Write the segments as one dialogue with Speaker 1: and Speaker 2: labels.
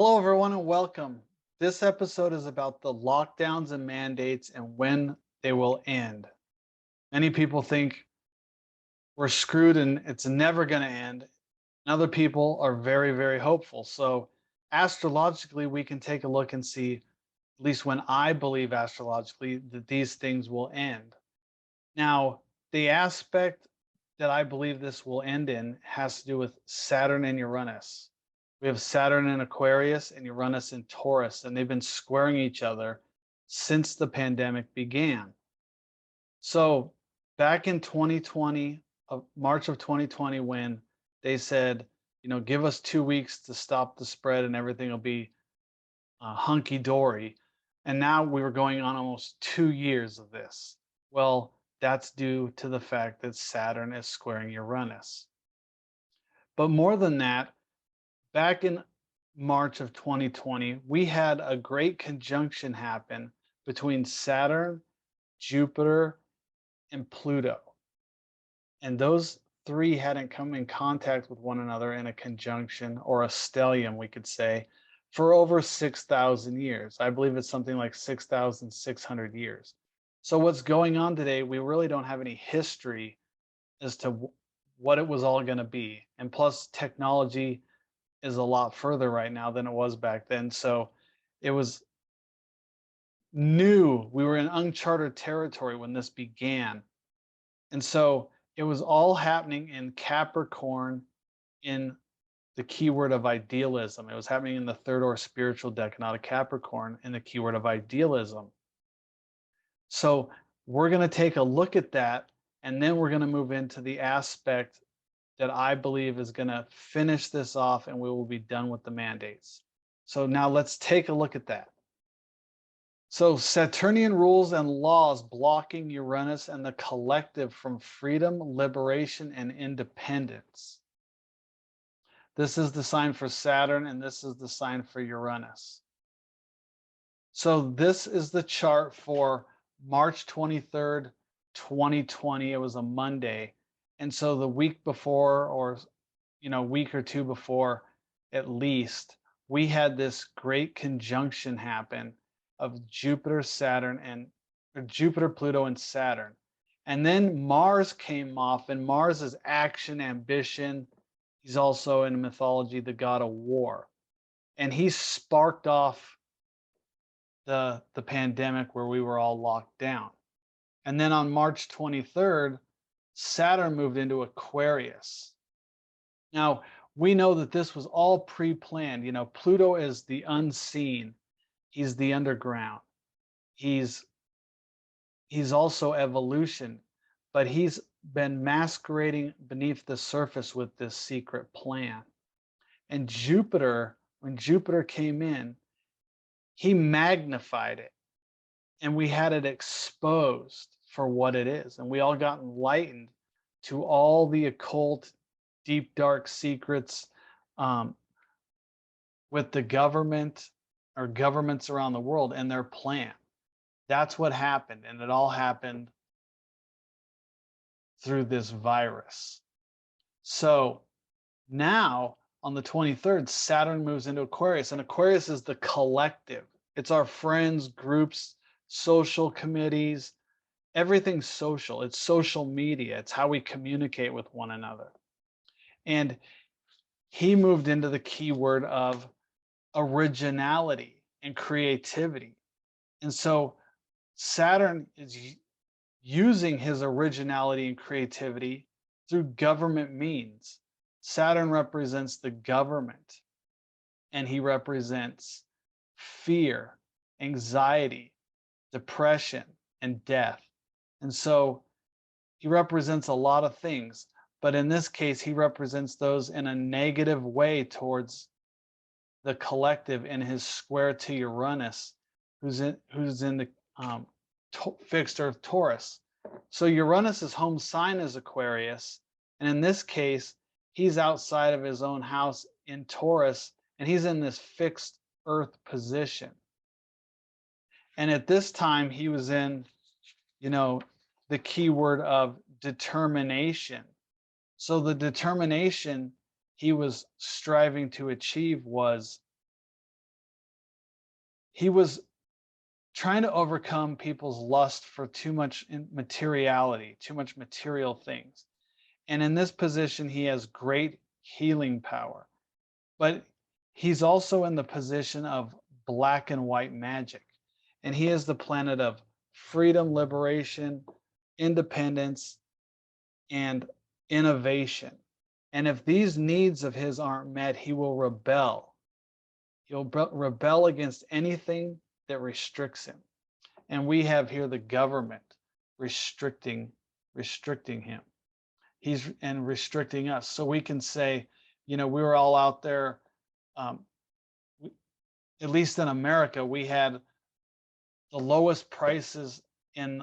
Speaker 1: Hello, everyone, and welcome. This episode is about the lockdowns and mandates and when they will end. Many people think we're screwed and it's never going to end. And other people are very, very hopeful. So, astrologically, we can take a look and see, at least when I believe astrologically, that these things will end. Now, the aspect that I believe this will end in has to do with Saturn and Uranus. We have Saturn in Aquarius and Uranus in Taurus, and they've been squaring each other since the pandemic began. So, back in 2020, March of 2020, when they said, give us 2 weeks to stop the spread and everything will be hunky dory. And now we were going on almost 2 years of this. Well, that's due to the fact that Saturn is squaring Uranus. But more than that, back in March of 2020, we had a great conjunction happen between Saturn, Jupiter, and Pluto. And those three hadn't come in contact with one another in a conjunction or a stellium, we could say, for over 6,000 years. I believe it's something like 6,600 years. So, what's going on today, we really don't have any history as to what it was all going to be. And plus, technology is a lot further right now than it was back then. So, it was new. We were in uncharted territory when this began. And so, it was all happening in Capricorn in the keyword of idealism. It was happening in the third or spiritual decanate of Capricorn in the keyword of idealism. So we're going to take a look at that, and then we're going to move into the aspect that I believe is going to finish this off, and we will be done with the mandates. So now let's take a look at that. So Saturnian rules and laws blocking Uranus and the collective from freedom, liberation, and independence. This is the sign for Saturn, and this is the sign for Uranus. So this is the chart for March 23rd, 2020. It was a Monday. And so the week before, or week or two before at least, we had this great conjunction happen of Jupiter, Saturn, and Jupiter, Pluto, and Saturn. And then Mars came off, and Mars is action, ambition. He's also in mythology the god of war. And he sparked off the pandemic where we were all locked down. And then on March 23rd, Saturn moved into Aquarius. Now, we know that this was all pre-planned. Pluto is the unseen. He's the underground. He's also evolution, but he's been masquerading beneath the surface with this secret plan. And Jupiter, when Jupiter came in, he magnified it, and we had it exposed for what it is. And we all got enlightened to all the occult, deep, dark secrets with the government or governments around the world and their plan. That's what happened. And it all happened through this virus. So now on the 23rd, Saturn moves into Aquarius, and Aquarius is the collective. It's our friends, groups, social committees, everything's social. It's social media. It's how we communicate with one another. And he moved into the keyword of originality and creativity. And so Saturn is using his originality and creativity through government means. Saturn represents the government, and he represents fear, anxiety, depression, and death. And so he represents a lot of things, but in this case, he represents those in a negative way towards the collective in his square to Uranus, who's in the fixed earth Taurus. So Uranus's home sign is Aquarius, and in this case, he's outside of his own house in Taurus, and he's in this fixed earth position. And at this time, he was in, the keyword of determination. So the determination he was striving to achieve was he was trying to overcome people's lust for too much materiality, too much material things. And in this position, he has great healing power. But he's also in the position of black and white magic. And he is the planet of freedom, liberation, independence, and innovation. And if these needs of his aren't met, he will rebel. He'll rebel against anything that restricts him. And we have here the government restricting him. He's and restricting us. So we can say, we were all out there. At least in America, we had the lowest prices in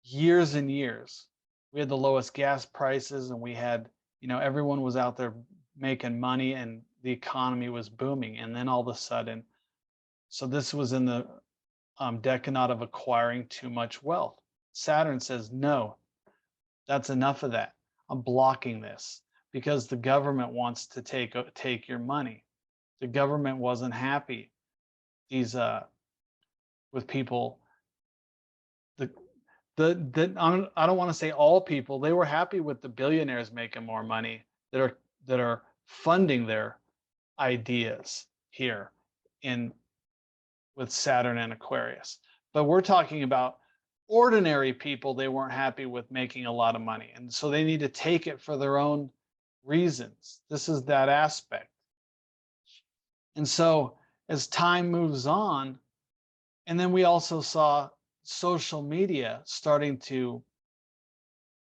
Speaker 1: years and years. We had the lowest gas prices, and we had, everyone was out there making money, and the economy was booming. And then all of a sudden, so this was in the decanate of acquiring too much wealth. Saturn says, no, that's enough of that. I'm blocking this because the government wants to take your money. The government wasn't happy with people. I don't want to say all people. They were happy with the billionaires making more money that are funding their ideas here with Saturn and Aquarius. But we're talking about ordinary people. They weren't happy with making a lot of money, and so they need to take it for their own reasons. This is that aspect. And so as time moves on, and then we also saw social media starting to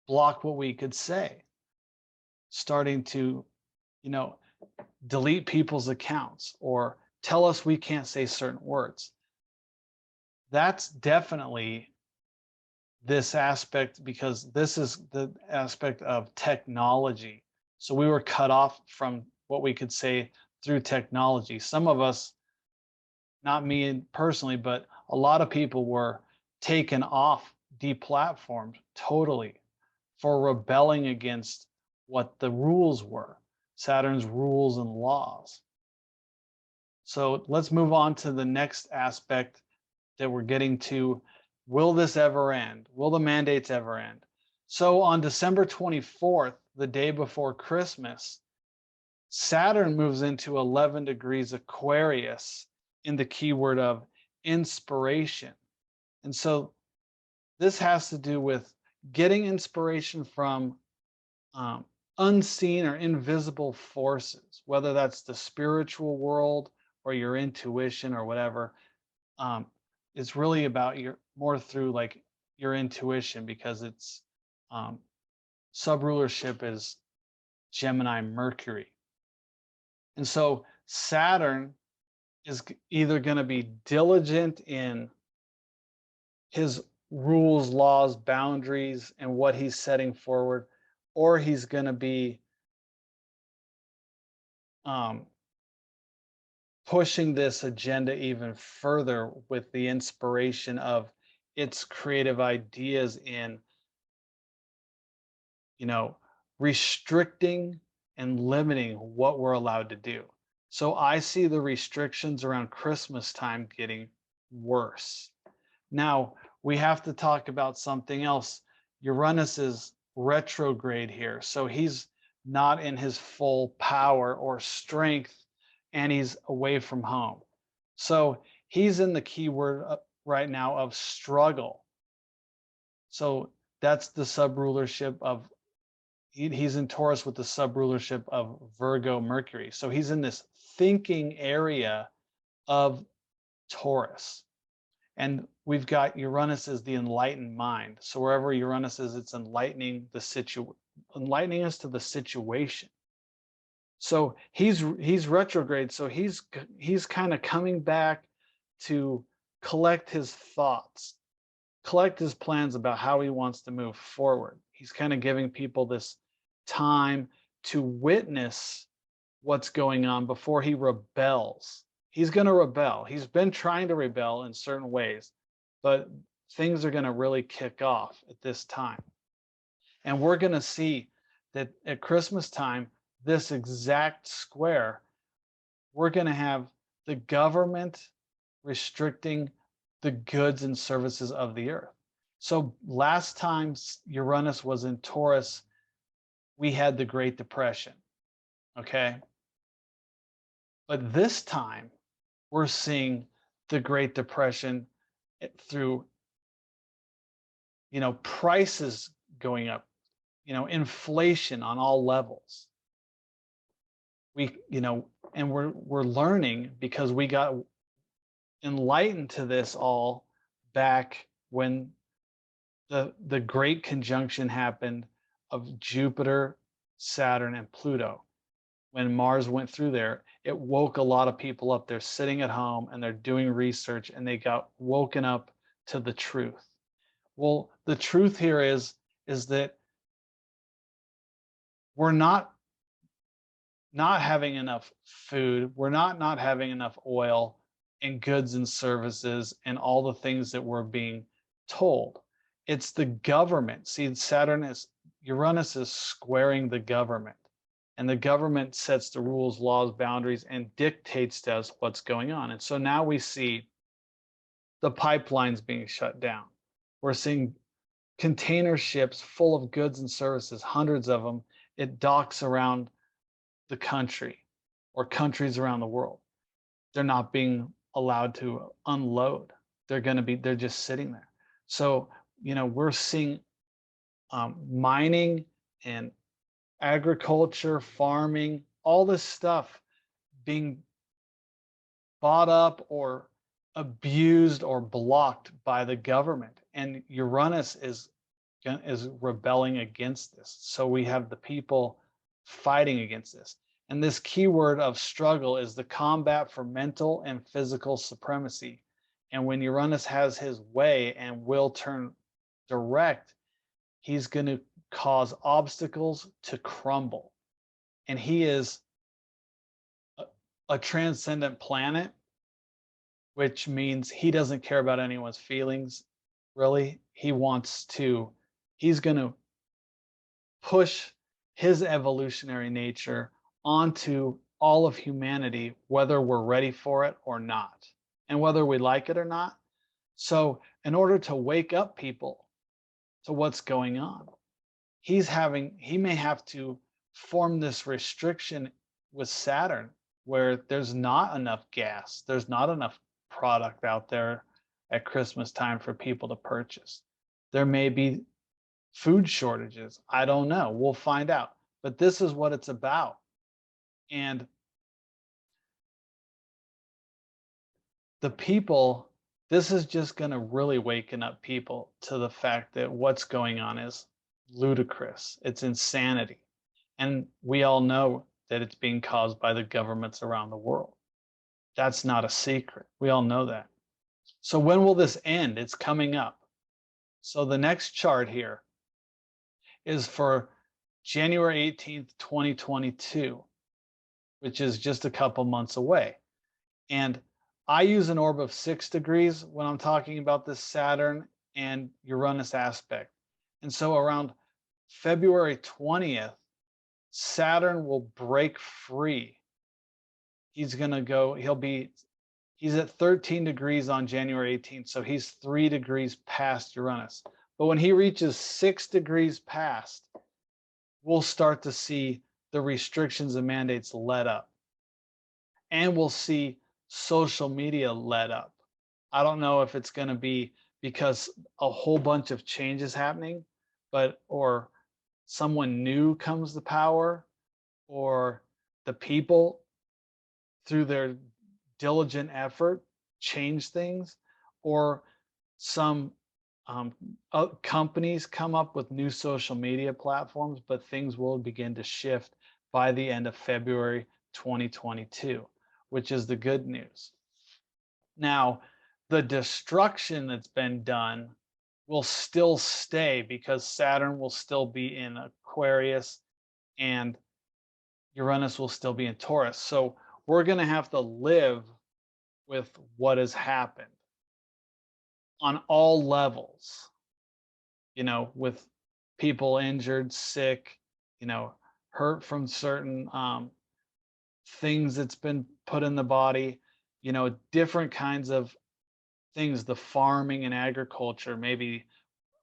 Speaker 1: block what we could say, starting to, delete people's accounts or tell us we can't say certain words. That's definitely this aspect, because this is the aspect of technology. So we were cut off from what we could say through technology. Some of us, not me personally, but a lot of people were taken off, deplatformed totally for rebelling against what the rules were, Saturn's rules and laws. So let's move on to the next aspect that we're getting to. Will this ever end? Will the mandates ever end? So on December 24th, the day before Christmas, Saturn moves into 11 degrees Aquarius in the keyword of inspiration. And so this has to do with getting inspiration from unseen or invisible forces, whether that's the spiritual world or your intuition or whatever. It's really about more through like your intuition, because it's sub-rulership is Gemini Mercury. And so Saturn is either going to be diligent in his rules, laws, boundaries, and what he's setting forward, or he's going to be pushing this agenda even further with the inspiration of its creative ideas in, restricting and limiting what we're allowed to do. So I see the restrictions around Christmas time getting worse. Now, we have to talk about something else. Uranus is retrograde here, so he's not in his full power or strength, and he's away from home. So he's in the keyword right now of struggle. So that's the sub-rulership of, he's in Taurus with the sub-rulership of Virgo Mercury. So he's in this thinking area of Taurus. And we've got Uranus as the enlightened mind. So wherever Uranus is, it's enlightening us to the situation. So he's retrograde. So he's kind of coming back to collect his thoughts, collect his plans about how he wants to move forward. He's kind of giving people this time to witness what's going on before he rebels. He's going to rebel. He's been trying to rebel in certain ways, but things are going to really kick off at this time. And we're going to see that at Christmas time, this exact square, we're going to have the government restricting the goods and services of the earth. So last time Uranus was in Taurus, we had the Great Depression, okay? But this time we're seeing the Great Depression through, prices going up, inflation on all levels. And we're learning because we got enlightened to this all back when the great conjunction happened of Jupiter, Saturn, and Pluto. When Mars went through there, it woke a lot of people up. They're sitting at home and they're doing research and they got woken up to the truth. Well, the truth here is that we're not having enough food. We're not having enough oil and goods and services and all the things that we're being told. It's the government. See, Uranus is squaring the government. And the government sets the rules, laws, boundaries, and dictates to us what's going on. And so now we see the pipelines being shut down. We're seeing container ships full of goods and services, hundreds of them. It docks around the country or countries around the world. They're not being allowed to unload. They're just sitting there. So, we're seeing mining and agriculture, farming, all this stuff being bought up or abused or blocked by the government. And Uranus is rebelling against this. So we have the people fighting against this. And this keyword of struggle is the combat for mental and physical supremacy. And when Uranus has his way and will turn direct, he's going to cause obstacles to crumble. And he is a transcendent planet, which means he doesn't care about anyone's feelings, really. He's going to push his evolutionary nature onto all of humanity, whether we're ready for it or not, and whether we like it or not. So in order to wake up people to what's going on, he may have to form this restriction with Saturn where there's not enough gas, there's not enough product out there at Christmas time for people to purchase. There may be food shortages. I don't know. We'll find out. But this is what it's about. And the people, this is just going to really waken up people to the fact that what's going on is ludicrous. It's insanity. And we all know that it's being caused by the governments around the world. That's not a secret. We all know that. So when will this end? It's coming up. So the next chart here is for January 18th, 2022, which is just a couple months away. And I use an orb of 6 degrees when I'm talking about this Saturn and Uranus aspect. And so around February 20th, Saturn will break free. He's at 13 degrees on January 18th. So he's 3 degrees past Uranus. But when he reaches 6 degrees past, we'll start to see the restrictions and mandates let up. And we'll see social media let up. I don't know if it's going to be because a whole bunch of change is happening, or someone new comes to power, or the people through their diligent effort change things, or some companies come up with new social media platforms, but things will begin to shift by the end of February 2022, which is the good news. Now, the destruction that's been done will still stay because Saturn will still be in Aquarius and Uranus will still be in Taurus. So we're going to have to live with what has happened on all levels, with people injured, sick, hurt from certain things that's been put in the body, different kinds of things, the farming and agriculture, maybe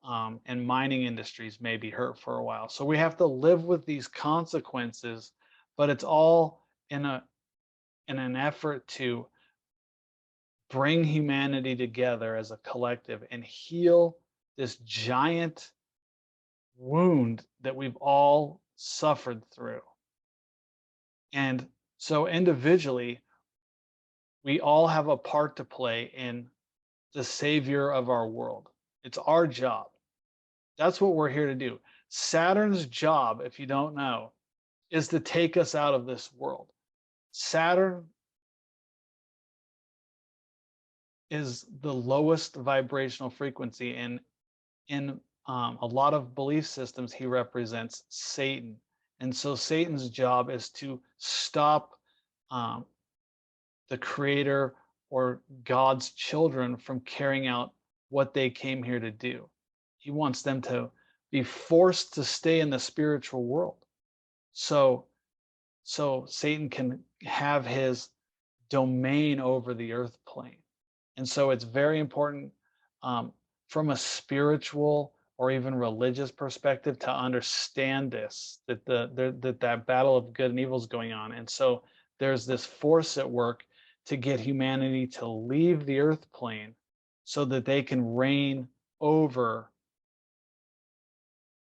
Speaker 1: and mining industries may be hurt for a while. So we have to live with these consequences, but it's all in an effort to bring humanity together as a collective and heal this giant wound that we've all suffered through. And so individually, we all have a part to play in the savior of our world. It's our job. That's what we're here to do. Saturn's job, if you don't know, is to take us out of this world. Saturn is the lowest vibrational frequency, and in a lot of belief systems, he represents Satan. And so Satan's job is to stop um, the creator or God's children from carrying out what they came here to do. He wants them to be forced to stay in the spiritual world. So Satan can have his domain over the earth plane. And so it's very important um, from a spiritual or even religious perspective to understand this, that that battle of good and evil is going on. And so there's this force at work to get humanity to leave the earth plane so that they can reign over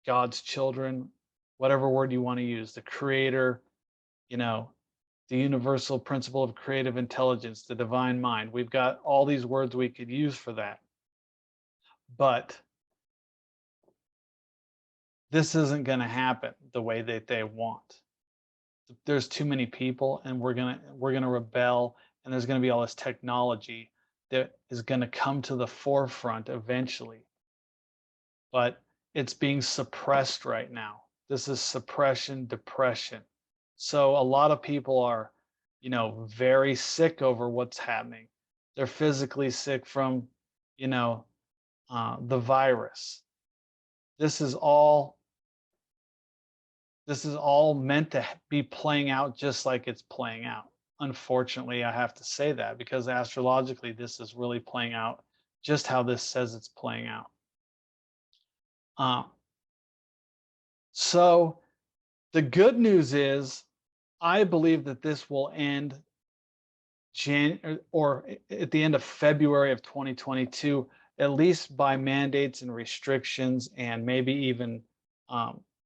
Speaker 1: God's children, whatever word you want to use, the creator, you know, the universal principle of creative intelligence, the divine mind. We've got all these words we could use for that. But this isn't going to happen the way that they want. There's too many people, and we're going to rebel, and there's going to be all this technology that is going to come to the forefront eventually. But it's being suppressed right now. This is suppression, depression. So a lot of people are, very sick over what's happening. They're physically sick from, the virus. This is all meant to be playing out just like it's playing out. Unfortunately, I have to say that because astrologically, this is really playing out just how this says it's playing out. So the good news is, I believe that this will end or at the end of February of 2022, at least by mandates and restrictions, and maybe even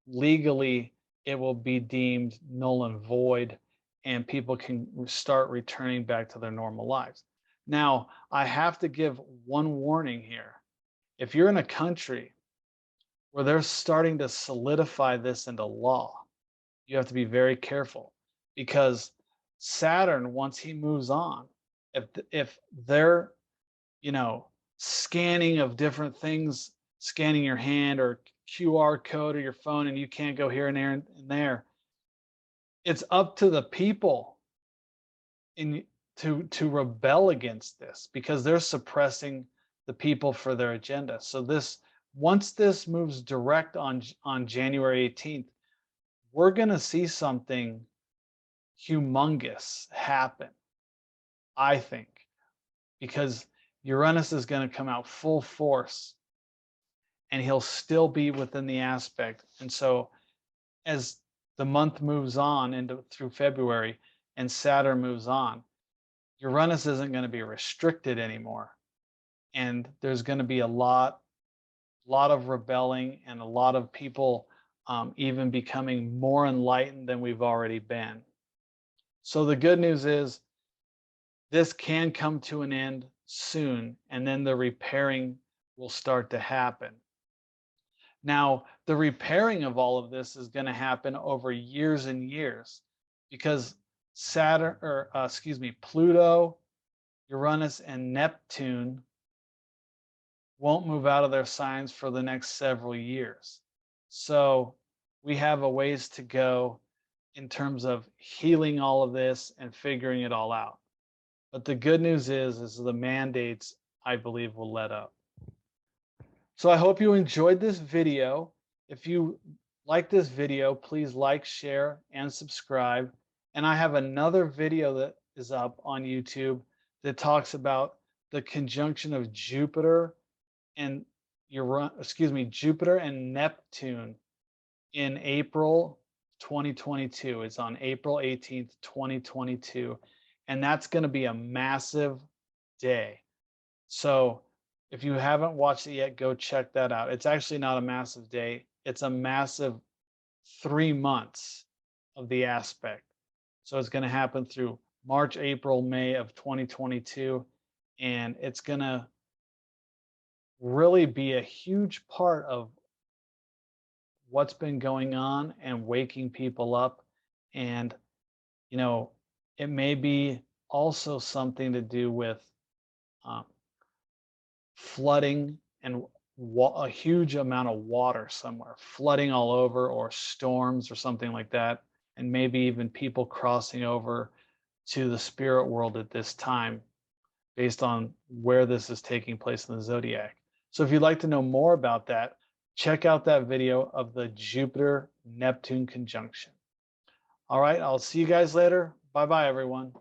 Speaker 1: legally, it will be deemed null and void, and people can start returning back to their normal lives. Now, I have to give one warning here. If you're in a country where they're starting to solidify this into law, you have to be very careful, because Saturn, once he moves on, if they're, scanning of different things, scanning your hand or QR code or your phone, and you can't go here and there and there, it's up to the people to rebel against this, because they're suppressing the people for their agenda. So once this moves direct on January 18th, we're going to see something humongous happen, I think, because Uranus is going to come out full force, and he'll still be within the aspect. And so as the month moves on through February and Saturn moves on, Uranus isn't going to be restricted anymore. And there's going to be a lot of rebelling, and a lot of people even becoming more enlightened than we've already been. So the good news is this can come to an end soon, and then the repairing will start to happen. Now, the repairing of all of this is going to happen over years and years, because Pluto, Uranus, and Neptune won't move out of their signs for the next several years. So we have a ways to go in terms of healing all of this and figuring it all out. But the good news is the mandates, I believe, will let up. So I hope you enjoyed this video. If you like this video, please like, share, and subscribe. And I have another video that is up on YouTube that talks about the conjunction of Jupiter and Jupiter and Neptune in April 2022. It's on April 18th, 2022. And that's going to be a massive day. So if you haven't watched it yet, go check that out. It's actually not a massive day, it's a massive 3 months of the aspect. So it's going to happen through March, April, May of 2022. And it's going to really be a huge part of what's been going on and waking people up. And, you know, it may be also something to do with um, flooding and a huge amount of water somewhere, flooding all over, or storms or something like that. And maybe even people crossing over to the spirit world at this time based on where this is taking place in the zodiac. So if you'd like to know more about that, check out that video of the Jupiter Neptune conjunction. All right, I'll see you guys later. Bye bye, everyone.